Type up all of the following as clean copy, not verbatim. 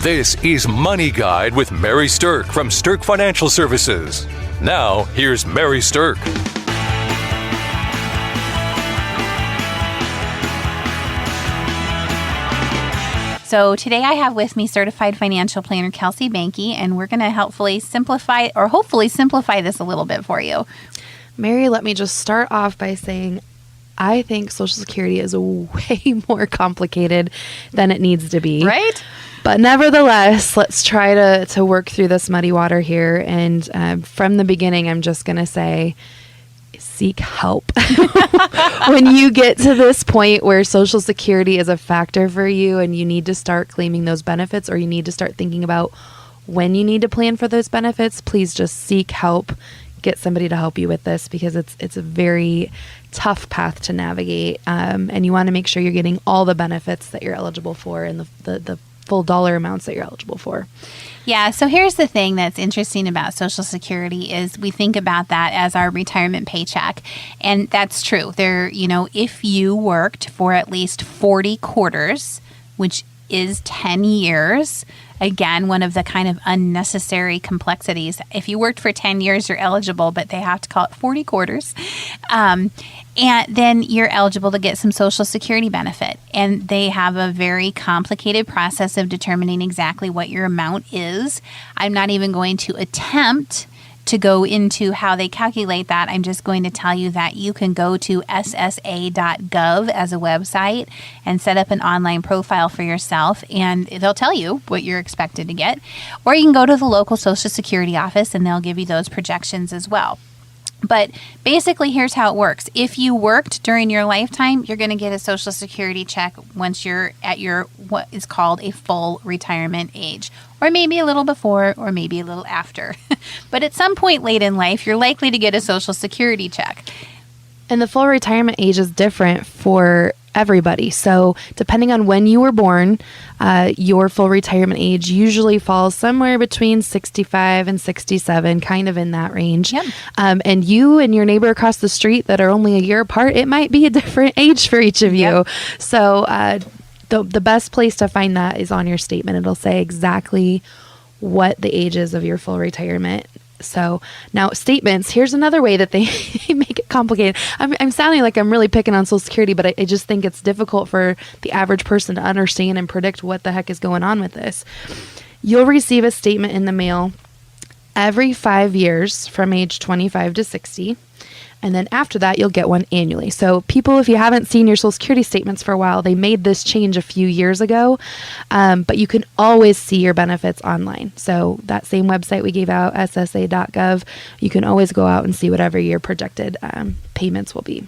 This is Money Guide with Mary Sterk from Sterk Financial Services. Now, here's Mary Sterk. So today I have with me certified financial planner Kelsey Bankey, and we're going to hopefully simplify this a little bit for you. Mary, let me just start off by saying I think Social Security is way more complicated than it needs to be. Right? But nevertheless, let's try to work through this muddy water here. And from the beginning, I'm just going to say, seek help. When you get to this point where Social Security is a factor for you and you need to start claiming those benefits, or you need to start thinking about when you need to plan for those benefits, please just seek help. Get somebody to help you with this, because it's a very tough path to navigate. And you want to make sure you're getting all the benefits that you're eligible for and the full dollar amounts that you're eligible for. Yeah, so here's the thing that's interesting about Social Security is we think about that as our retirement paycheck. And that's true. If you worked for at least 40 quarters, which is 10 years, again, one of the kind of unnecessary complexities. If you worked for 10 years, you're eligible, but they have to call it 40 quarters. And then you're eligible to get some Social Security benefit. And they have a very complicated process of determining exactly what your amount is. I'm not even going to attempt to go into how they calculate that. I'm just going to tell you that you can go to ssa.gov as a website and set up an online profile for yourself, and they'll tell you what you're expected to get. Or you can go to the local Social Security office and they'll give you those projections as well. But basically, here's how it works. If you worked during your lifetime, you're going to get a Social Security check once you're at your what is called a full retirement age, or maybe a little before, or maybe a little after. But at some point late in life, you're likely to get a Social Security check. And the full retirement age is different for everybody. So depending on when you were born, your full retirement age usually falls somewhere between 65 and 67, kind of in that range. Yep. And you and your neighbor across the street that are only a year apart, it might be a different age for each of you. Yep. So the best place to find that is on your statement. It'll say exactly what the age is of your full retirement. So now statements, here's another way that they make it complicated. I'm sounding like I'm really picking on Social Security, but I just think it's difficult for the average person to understand and predict what the heck is going on with this. You'll receive a statement in the mail every 5 years from age 25 to 60. And then after that, you'll get one annually. So people, if you haven't seen your Social Security statements for a while, they made this change a few years ago, but you can always see your benefits online. So that same website we gave out, ssa.gov, you can always go out and see whatever your projected payments will be.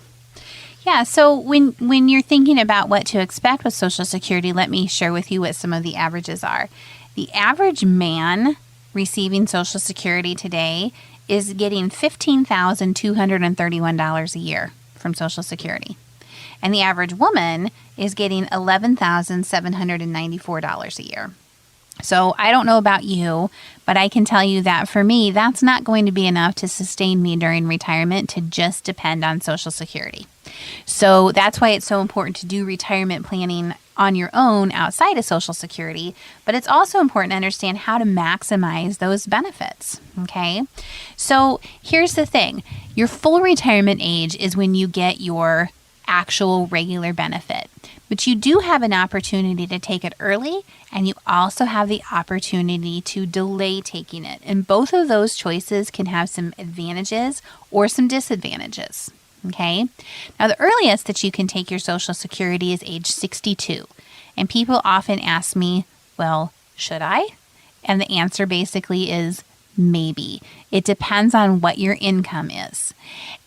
Yeah, so when you're thinking about what to expect with Social Security, let me share with you what some of the averages are. The average man receiving Social Security today is getting $15,231 a year from Social Security. And the average woman is getting $11,794 a year. So I don't know about you, but I can tell you that for me, that's not going to be enough to sustain me during retirement to just depend on Social Security. So that's why it's so important to do retirement planning on your own outside of Social Security, but it's also important to understand how to maximize those benefits, okay? So here's the thing. Your full retirement age is when you get your actual regular benefit, but you do have an opportunity to take it early, and you also have the opportunity to delay taking it. And both of those choices can have some advantages or some disadvantages. Okay. Now, the earliest that you can take your Social Security is age 62. And people often ask me, well, should I? And the answer basically is maybe. It depends on what your income is.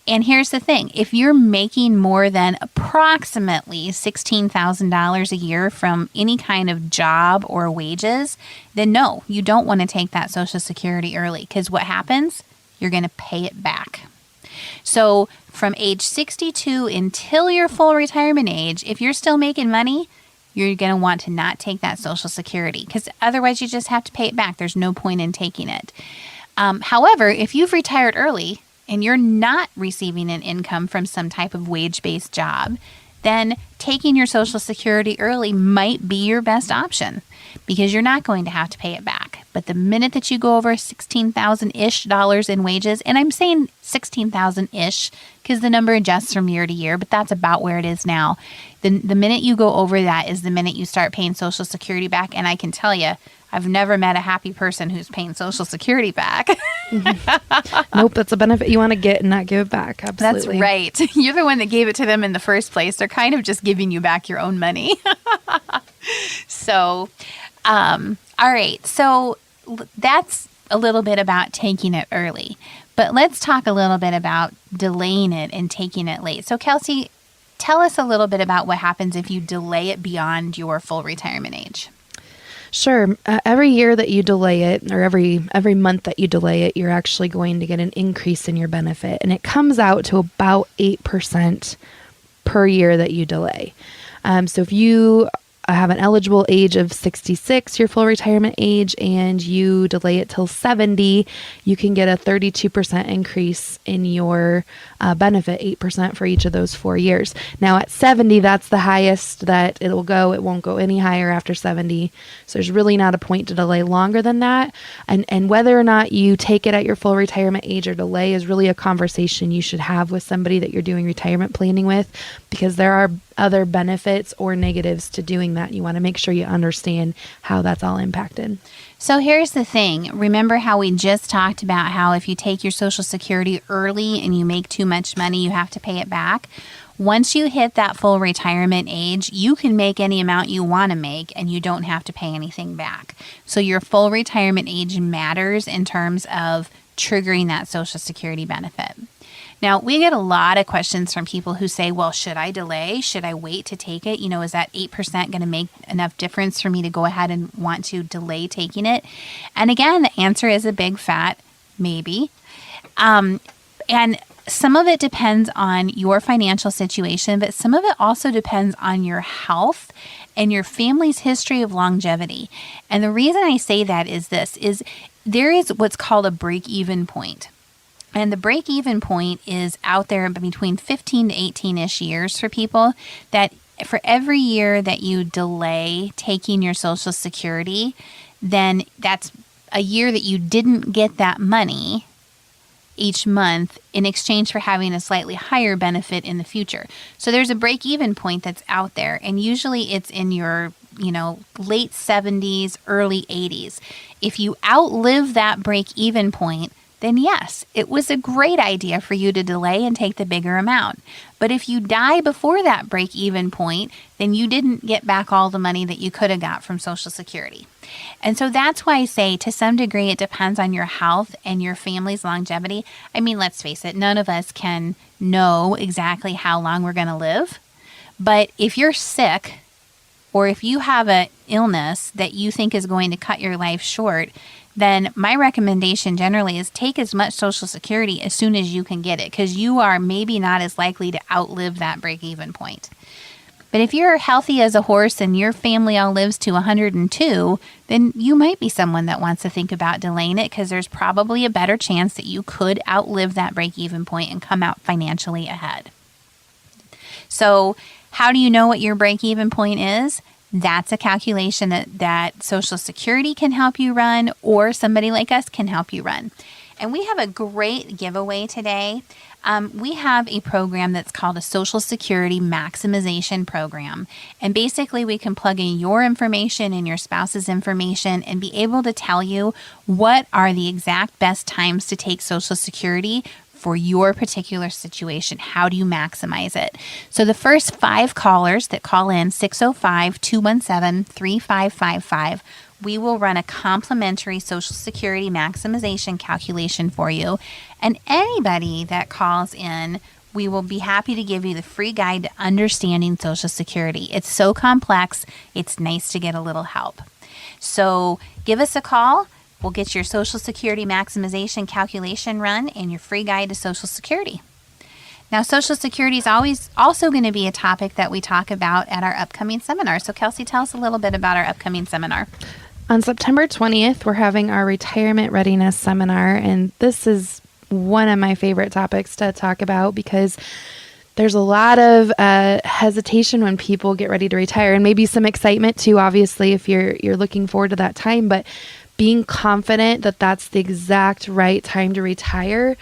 And here's the thing. If you're making more than approximately $16,000 a year from any kind of job or wages, then no, you don't want to take that Social Security early, because what happens? You're going to pay it back. So from age 62 until your full retirement age, if you're still making money, you're going to want to not take that Social Security, because otherwise you just have to pay it back. There's no point in taking it. However, if you've retired early and you're not receiving an income from some type of wage-based job, then taking your Social Security early might be your best option because you're not going to have to pay it back. But the minute that you go over $16,000-ish in wages, and I'm saying $16,000-ish because the number adjusts from year to year, but that's about where it is now. The minute you go over that is the minute you start paying Social Security back. And I can tell you, I've never met a happy person who's paying Social Security back. Nope, that's a benefit you want to get and not give it back. Absolutely. That's right. You're the one that gave it to them in the first place. They're kind of just giving you back your own money. So, all right. So that's a little bit about taking it early. But let's talk a little bit about delaying it and taking it late. So, Kelsey, tell us a little bit about what happens if you delay it beyond your full retirement age. Sure. Every year that you delay it, or every month that you delay it, you're actually going to get an increase in your benefit. And it comes out to about 8% per year that you delay. So if you have an eligible age of 66, your full retirement age, and you delay it till 70, you can get a 32% increase in your benefit, 8% for each of those 4 years. Now at 70, that's the highest that it'll go. It won't go any higher after 70. So there's really not a point to delay longer than that. And whether or not you take it at your full retirement age or delay is really a conversation you should have with somebody that you're doing retirement planning with, because there are other benefits or negatives to doing that. You want to make sure you understand how that's all impacted. So here's the thing. Remember how we just talked about how if you take your Social Security early and you make too much money, you have to pay it back? Once you hit that full retirement age, you can make any amount you want to make and you don't have to pay anything back. So your full retirement age matters in terms of triggering that Social Security benefit. Now, we get a lot of questions from people who say, well, should I delay? Should I wait to take it? You know, is that 8% going to make enough difference for me to go ahead and want to delay taking it? And again, the answer is a big fat maybe. And some of it depends on your financial situation, but some of it also depends on your health and your family's history of longevity. And the reason I say that is there is what's called a break-even point. And the break-even point is out there between 15 to 18-ish years for people, that for every year that you delay taking your Social Security, then that's a year that you didn't get that money each month in exchange for having a slightly higher benefit in the future. So there's a break-even point that's out there, and usually it's in your late 70s, early 80s. If you outlive that break-even point, then yes, it was a great idea for you to delay and take the bigger amount. But if you die before that break-even point, then you didn't get back all the money that you could have got from Social Security. And so that's why I say, to some degree, it depends on your health and your family's longevity. I mean, let's face it, none of us can know exactly how long we're going to live. But if you're sick, or if you have an illness that you think is going to cut your life short, then my recommendation generally is take as much Social Security as soon as you can get it, because you are maybe not as likely to outlive that break-even point. But if you're healthy as a horse and your family all lives to 102, then you might be someone that wants to think about delaying it, because there's probably a better chance that you could outlive that break-even point and come out financially ahead. So how do you know what your break-even point is? That's a calculation that Social Security can help you run, or somebody like us can help you run. And we have a great giveaway today. We have a program that's called a Social Security Maximization program. And basically we can plug in your information and your spouse's information and be able to tell you what are the exact best times to take Social Security for your particular situation. How do you maximize it? So the first 5 callers that call in, 605-217-3555, we will run a complimentary Social Security maximization calculation for you. And anybody that calls in, we will be happy to give you the free guide to understanding Social Security. It's so complex, it's nice to get a little help. So give us a call. We'll get your Social Security maximization calculation run and your free guide to Social Security. Now, Social Security is always also going to be a topic that we talk about at our upcoming seminar. So, Kelsey, tell us a little bit about our upcoming seminar. On September 20th, we're having our retirement readiness seminar, and this is one of my favorite topics to talk about, because There's a lot of hesitation when people get ready to retire, and maybe some excitement too, obviously, if you're looking forward to that time. But being confident that that's the exact right time to retire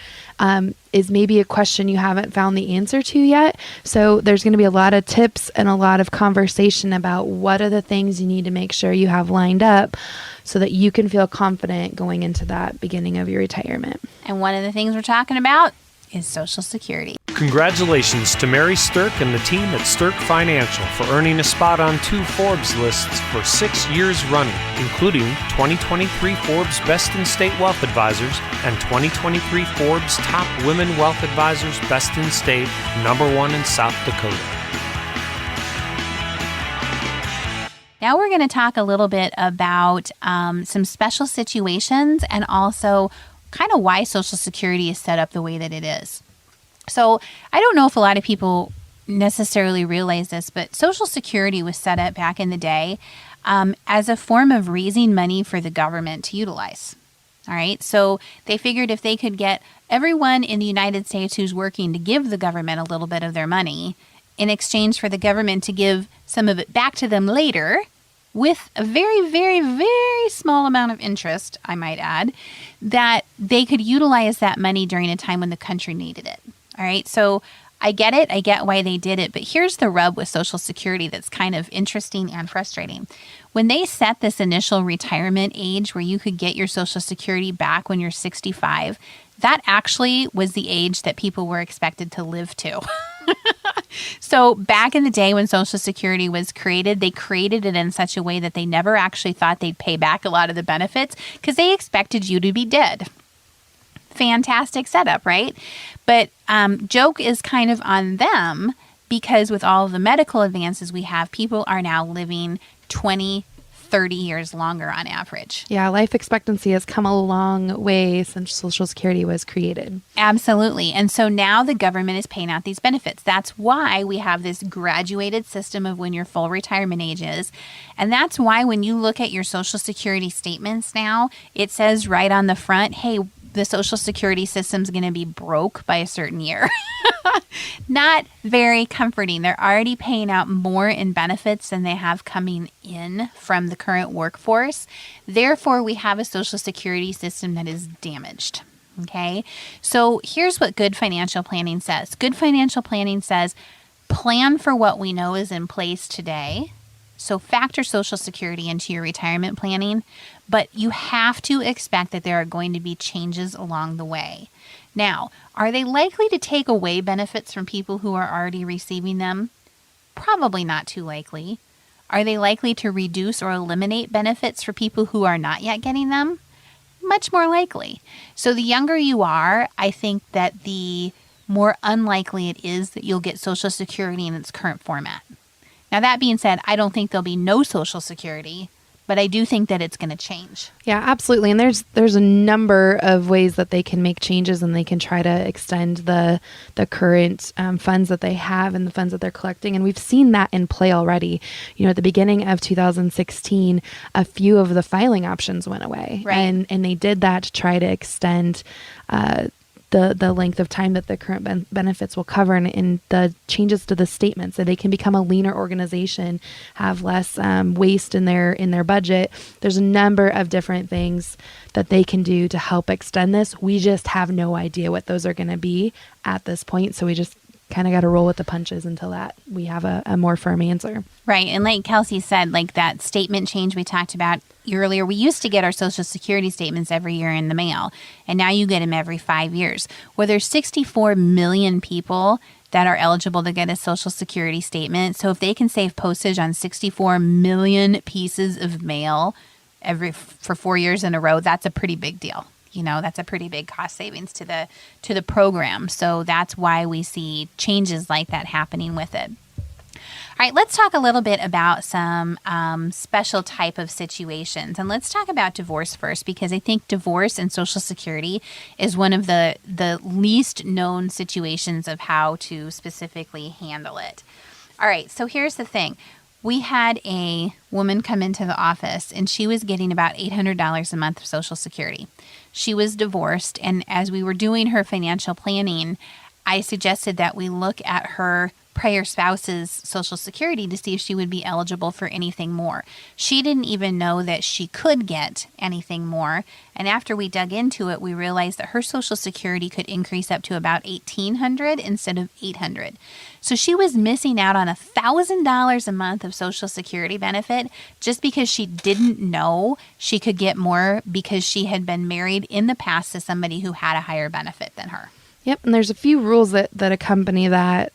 is maybe a question you haven't found the answer to yet. So there's going to be a lot of tips and a lot of conversation about what are the things you need to make sure you have lined up so that you can feel confident going into that beginning of your retirement. And one of the things we're talking about is Social Security. Congratulations to Mary Sterk and the team at Sterk Financial for earning a spot on 2 Forbes lists for 6 years running, including 2023 Forbes Best in State Wealth Advisors and 2023 Forbes Top Women Wealth Advisors Best in State, #1 in South Dakota. Now we're going to talk a little bit about some special situations and also kind of why Social Security is set up the way that it is. So I don't know if a lot of people necessarily realize this, but Social Security was set up back in the day as a form of raising money for the government to utilize. All right. So they figured if they could get everyone in the United States who's working to give the government a little bit of their money in exchange for the government to give some of it back to them later, with a very, very, very small amount of interest, I might add, that they could utilize that money during a time when the country needed it. All right. So I get it. I get why they did it. But here's the rub with Social Security that's kind of interesting and frustrating. When they set this initial retirement age where you could get your Social Security back when you're 65, that actually was the age that people were expected to live to. So back in the day when Social Security was created, they created it in such a way that they never actually thought they'd pay back a lot of the benefits because they expected you to be dead. Fantastic setup, right? But joke is kind of on them because with all of the medical advances we have, people are now living 20, 30 years longer on average. Yeah, life expectancy has come a long way since Social Security was created. Absolutely. And so now the government is paying out these benefits. That's why we have this graduated system of when your full retirement age is. And that's why when you look at your Social Security statements now, it says right on the front, hey, the Social Security system's going to be broke by a certain year. Not very comforting. They're already paying out more in benefits than they have coming in from the current workforce. Therefore, we have a Social Security system that is damaged. Okay? So here's what good financial planning says. Good financial planning says, plan for what we know is in place today. So factor Social Security into your retirement planning, but you have to expect that there are going to be changes along the way. Now, are they likely to take away benefits from people who are already receiving them? Probably not too likely. Are they likely to reduce or eliminate benefits for people who are not yet getting them? Much more likely. So the younger you are, I think that the more unlikely it is that you'll get Social Security in its current format. Now, that being said, I don't think there'll be no Social Security, but I do think that it's going to change. Yeah, absolutely. And there's a number of ways that they can make changes, and they can try to extend the current funds that they have and the funds that they're collecting. And we've seen that in play already. You know, at the beginning of 2016, a few of the filing options went away. Right. And they did that to try to extend the length of time that the current benefits will cover, and the changes to the statement so they can become a leaner organization, have less waste in their budget. There's a number of different things that they can do to help extend this. We just have no idea what those are going to be at this point, so we just kind of got to roll with the punches until that we have a more firm answer. Right. And like Kelsey said, like that statement change we talked about earlier, we used to get our Social Security statements every year in the mail, and now you get them every 5 years. Well, there's 64 million people that are eligible to get a Social Security statement. So if they can save postage on 64 million pieces of mail for 4 years in a row, that's a pretty big deal. You know, that's a pretty big cost savings to the program. So that's why we see changes like that happening with it. All right, let's talk a little bit about some special type of situations. And let's talk about divorce first, because I think divorce and Social Security is one of the least known situations of how to specifically handle it. All right, so here's the thing. We had a woman come into the office, and she was getting about $800 a month of Social Security. She was divorced, and as we were doing her financial planning, I suggested that we look at her prior spouse's Social Security to see if she would be eligible for anything more. She didn't even know that she could get anything more. And after we dug into it, we realized that her Social Security could increase up to about $1,800 instead of $800. So she was missing out on $1,000 a month of Social Security benefit just because she didn't know she could get more because she had been married in the past to somebody who had a higher benefit than her. Yep. And there's a few rules that accompany that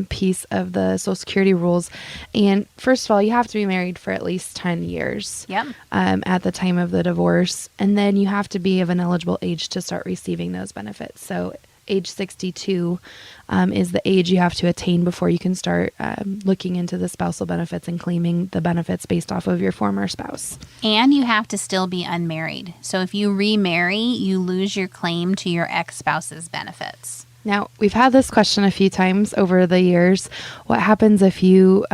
piece of the Social Security rules. And first of all, you have to be married for at least 10 years at the time of the divorce. And then you have to be of an eligible age to start receiving those benefits. So age 62 is the age you have to attain before you can start looking into the spousal benefits and claiming the benefits based off of your former spouse. And you have to still be unmarried. So if you remarry, you lose your claim to your ex-spouse's benefits. Now, we've had this question a few times over the years. What happens if you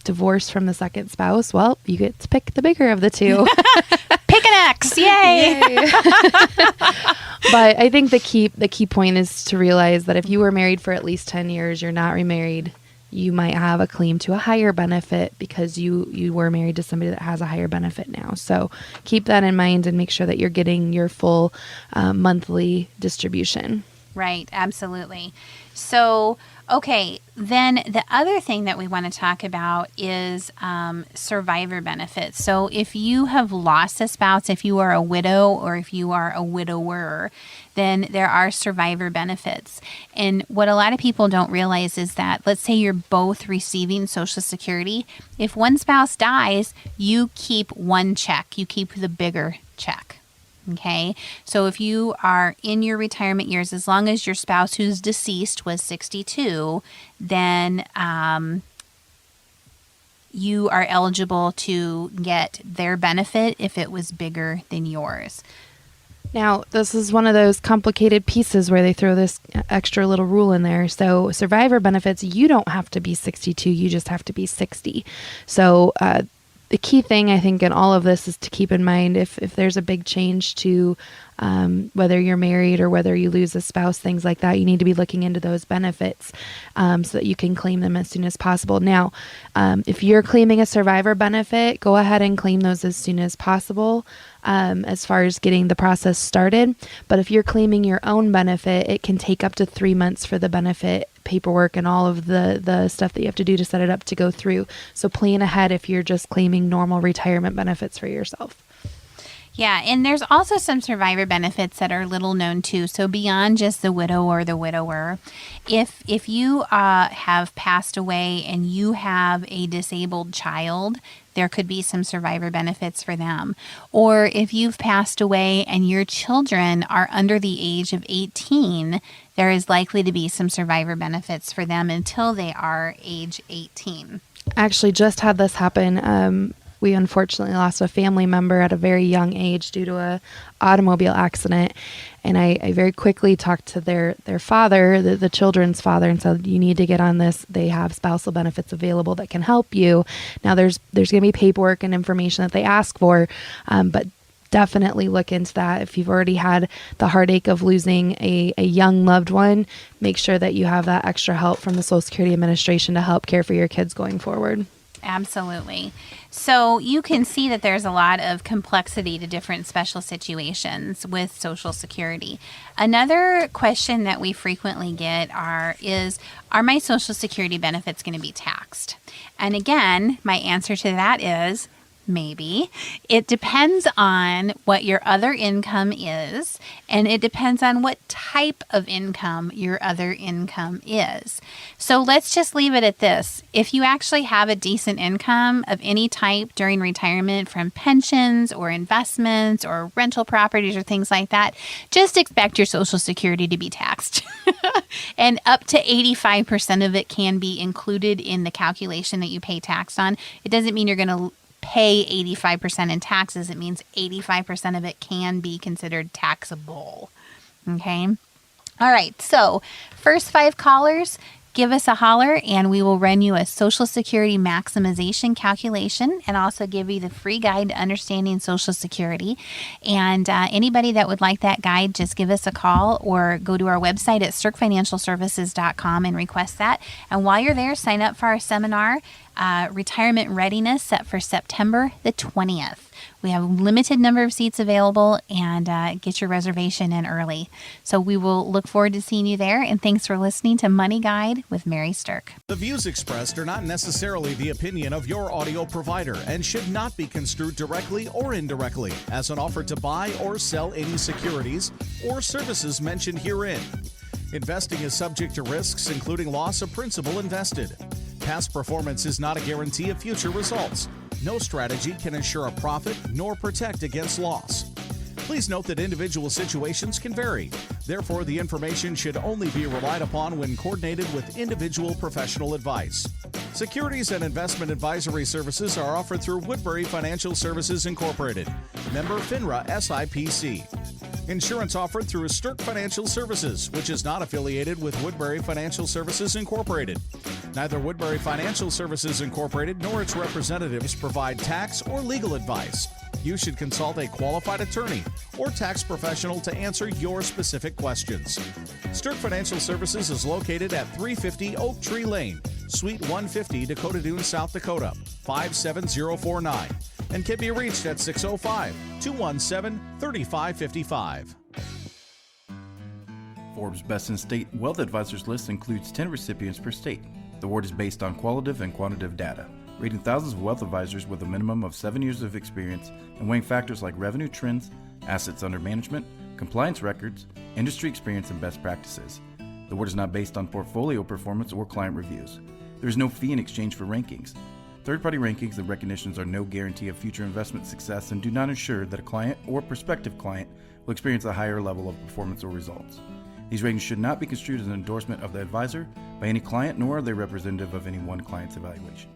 divorce from the second spouse? Well, you get to pick the bigger of the two. Pick an ex. Yay! But I think the key point is to realize that if you were married for at least 10 years, you're not remarried, you might have a claim to a higher benefit because you were married to somebody that has a higher benefit now. So keep that in mind and make sure that you're getting your full monthly distribution. Right, absolutely. So, okay, then the other thing that we want to talk about is survivor benefits. So if you have lost a spouse, if you are a widow or if you are a widower, then there are survivor benefits. And what a lot of people don't realize is that, let's say you're both receiving Social Security. If one spouse dies, you keep one check. You keep the bigger check. Okay, so if you are in your retirement years, as long as your spouse who's deceased was 62, then you are eligible to get their benefit if it was bigger than yours. Now, this is one of those complicated pieces where they throw this extra little rule in there. So survivor benefits, you don't have to be 62, you just have to be 60. So the key thing, I think, in all of this is to keep in mind if there's a big change to whether you're married or whether you lose a spouse, things like that, you need to be looking into those benefits so that you can claim them as soon as possible. Now, if you're claiming a survivor benefit, go ahead and claim those as soon as possible as far as getting the process started. But if you're claiming your own benefit, it can take up to 3 months for the benefit paperwork and all of the stuff that you have to do to set it up to go through. So plan ahead if you're just claiming normal retirement benefits for yourself. Yeah, and there's also some survivor benefits that are little known too. So beyond just the widow or the widower, if you have passed away and you have a disabled child, there could be some survivor benefits for them. Or if you've passed away and your children are under the age of 18, there is likely to be some survivor benefits for them until they are age 18. I actually just had this happen. We unfortunately lost a family member at a very young age due to a automobile accident. And I very quickly talked to their father, the children's father, and said, you need to get on this. They have spousal benefits available that can help you. Now, there's going to be paperwork and information that they ask for, but definitely look into that. If you've already had the heartache of losing a young loved one, make sure that you have that extra help from the Social Security Administration to help care for your kids going forward. Absolutely. So you can see that there's a lot of complexity to different special situations with Social Security. Another question that we frequently get are my Social Security benefits going to be taxed? And again, my answer to that is maybe. It depends on what your other income is, and it depends on what type of income your other income is. So let's just leave it at this. If you actually have a decent income of any type during retirement from pensions or investments or rental properties or things like that, just expect your Social Security to be taxed. And up to 85% of it can be included in the calculation that you pay tax on. It doesn't mean you're going to pay 85% in taxes. It means 85% of it can be considered taxable. Okay. All right. So first 5 callers give us a holler and we will run you a Social Security maximization calculation and also give you the free guide to understanding Social Security. And anybody that would like that guide, just give us a call or go to our website at sterkfinancialservices.com and request that. And while you're there, sign up for our seminar, Retirement Readiness, set for September the 20th. We have a limited number of seats available, and get your reservation in early. So we will look forward to seeing you there, and thanks for listening to Money Guide with Mary Sterk. The views expressed are not necessarily the opinion of your audio provider and should not be construed directly or indirectly as an offer to buy or sell any securities or services mentioned herein. Investing is subject to risks, including loss of principal invested. Past performance is not a guarantee of future results. No strategy can ensure a profit nor protect against loss. Please note that individual situations can vary. Therefore, the information should only be relied upon when coordinated with individual professional advice. Securities and investment advisory services are offered through Woodbury Financial Services Incorporated, member FINRA SIPC. Insurance offered through Sterk Financial Services, which is not affiliated with Woodbury Financial Services Incorporated. Neither Woodbury Financial Services Incorporated nor its representatives provide tax or legal advice. You should consult a qualified attorney or tax professional to answer your specific questions. Sterk Financial Services is located at 350 Oak Tree Lane, Suite 150, Dakota Dunes, South Dakota, 57049, and can be reached at 605-217-3555. Forbes Best in State Wealth Advisors list includes 10 recipients per state. The award is based on qualitative and quantitative data, rating thousands of wealth advisors with a minimum of 7 years of experience and weighing factors like revenue trends, assets under management, compliance records, industry experience, and best practices. The award is not based on portfolio performance or client reviews. There is no fee in exchange for rankings. Third-party rankings and recognitions are no guarantee of future investment success and do not ensure that a client or prospective client will experience a higher level of performance or results. These ratings should not be construed as an endorsement of the advisor by any client, nor are they representative of any one client's evaluation.